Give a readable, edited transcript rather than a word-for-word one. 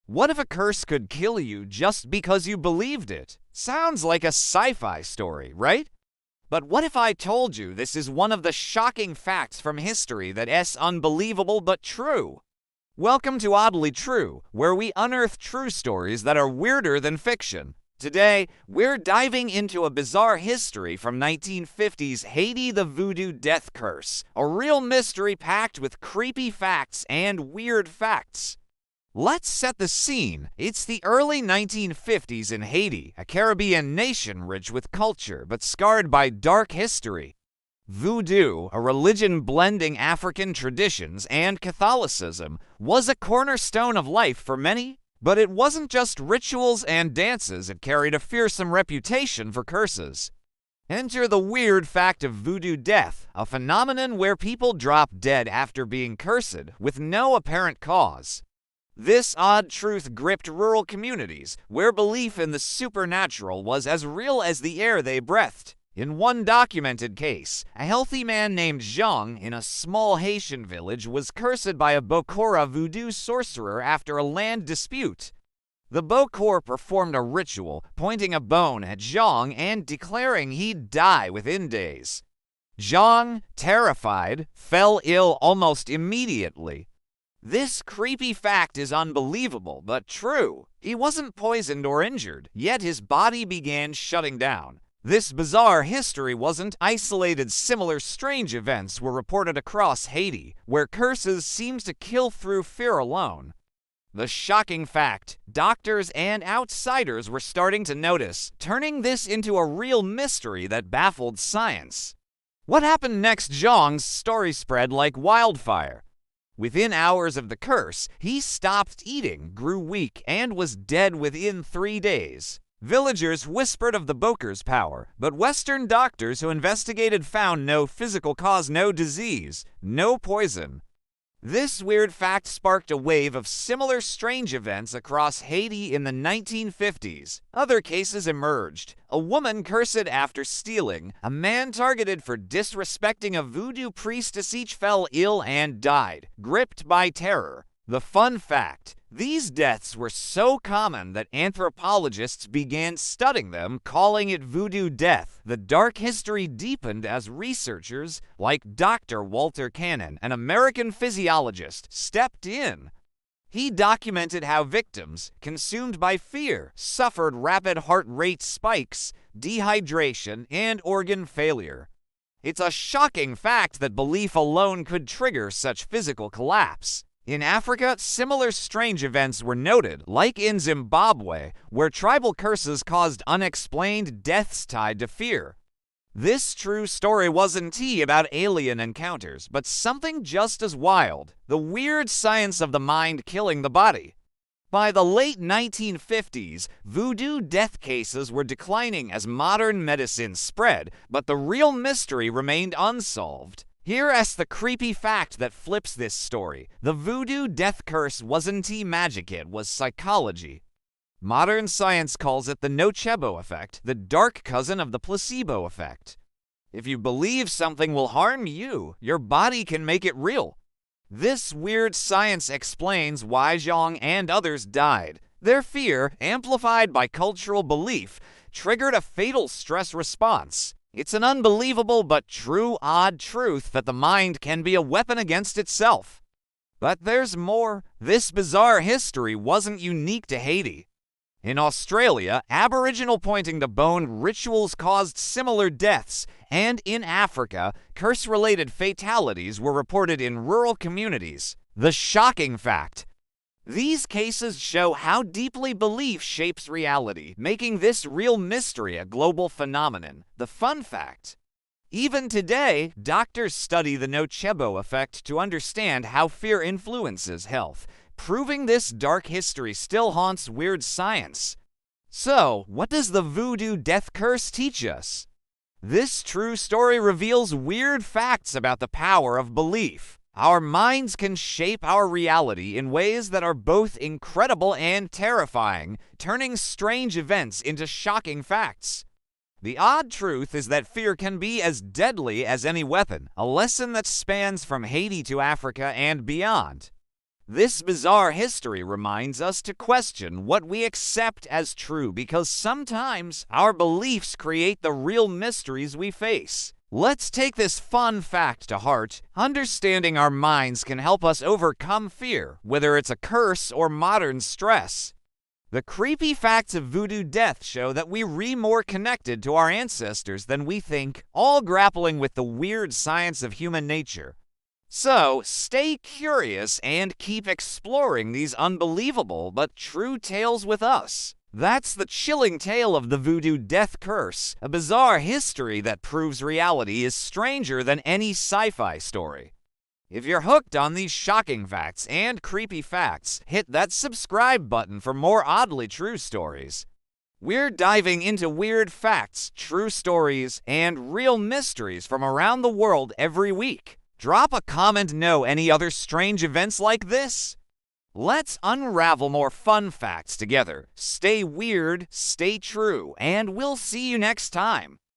What if a curse could kill you just because you believed it? Sounds like a sci-fi story, right? But what if I told you this is one of the shocking facts from history that is unbelievable but true? Welcome to Oddly True, where we unearth true stories that are weirder than fiction. Today, we're diving into a bizarre history from 1950s Haiti, the Voodoo Death Curse, a real mystery packed with creepy facts and weird facts. Let's set the scene. It's the early 1950s in Haiti, a Caribbean nation rich with culture but scarred by dark history. Voodoo, a religion blending African traditions and Catholicism, was a cornerstone of life for many, but it wasn't just rituals and dances, it carried a fearsome reputation for curses. Enter the weird fact of voodoo death, a phenomenon where people drop dead after being cursed with no apparent cause. This odd truth gripped rural communities, where belief in the supernatural was as real as the air they breathed. In one documented case, a healthy man named Jean in a small Haitian village was cursed by a Bokora voodoo sorcerer after a land dispute. The Bokor performed a ritual, pointing a bone at Jean and declaring he'd die within days. Jean, terrified, fell ill almost immediately. This creepy fact is unbelievable, but true. He wasn't poisoned or injured, yet his body began shutting down. This bizarre history wasn't isolated. Similar strange events were reported across Haiti, where curses seemed to kill through fear alone. The shocking fact, doctors and outsiders were starting to notice, turning this into a real mystery that baffled science. What happened next? Jean's story spread like wildfire. Within hours of the curse, he stopped eating, grew weak, and was dead within 3 days. Villagers whispered of the Boker's power, but Western doctors who investigated found no physical cause, no disease, no poison. This weird fact sparked a wave of similar strange events across Haiti in the 1950s. Other cases emerged. A woman cursed after stealing, a man targeted for disrespecting a voodoo priestess. Each fell ill and died, gripped by terror. The fun fact, these deaths were so common that anthropologists began studying them, calling it voodoo death. The dark history deepened as researchers like Dr. Walter Cannon, an American physiologist, stepped in. He documented how victims, consumed by fear, suffered rapid heart rate spikes, dehydration, and organ failure. It's a shocking fact that belief alone could trigger such physical collapse. In Africa, similar strange events were noted, like in Zimbabwe, where tribal curses caused unexplained deaths tied to fear. This true story wasn't about alien encounters, but something just as wild, the weird science of the mind killing the body. By the late 1950s, voodoo death cases were declining as modern medicine spread, but the real mystery remained unsolved. Here's the creepy fact that flips this story. The Voodoo Death Curse wasn't magic, it was psychology. Modern science calls it the nocebo effect, the dark cousin of the placebo effect. If you believe something will harm you, your body can make it real. This weird science explains why Zhang and others died. Their fear, amplified by cultural belief, triggered a fatal stress response. It's an unbelievable but true odd truth that the mind can be a weapon against itself. But there's more. This bizarre history wasn't unique to Haiti. In Australia, Aboriginal pointing to bone rituals caused similar deaths, and in Africa, curse-related fatalities were reported in rural communities. The shocking fact: these cases show how deeply belief shapes reality, making this real mystery a global phenomenon. The fun fact: even today, doctors study the nocebo effect to understand how fear influences health, proving this dark history still haunts weird science. So, what does the Voodoo Death Curse teach us? This true story reveals weird facts about the power of belief. Our minds can shape our reality in ways that are both incredible and terrifying, turning strange events into shocking facts. The odd truth is that fear can be as deadly as any weapon, a lesson that spans from Haiti to Africa and beyond. This bizarre history reminds us to question what we accept as true because sometimes our beliefs create the real mysteries we face. Let's take this fun fact to heart. Understanding our minds can help us overcome fear, whether it's a curse or modern stress. The creepy facts of Voodoo Death show that we're more connected to our ancestors than we think, all grappling with the weird science of human nature. So, stay curious and keep exploring these unbelievable but true tales with us. That's the chilling tale of the Voodoo Death Curse, a bizarre history that proves reality is stranger than any sci-fi story. If you're hooked on these shocking facts and creepy facts, hit that subscribe button for more oddly true stories. We're diving into weird facts, true stories, and real mysteries from around the world every week. Drop a comment, know any other strange events like this? Let's unravel more fun facts together. Stay weird, stay true, and we'll see you next time.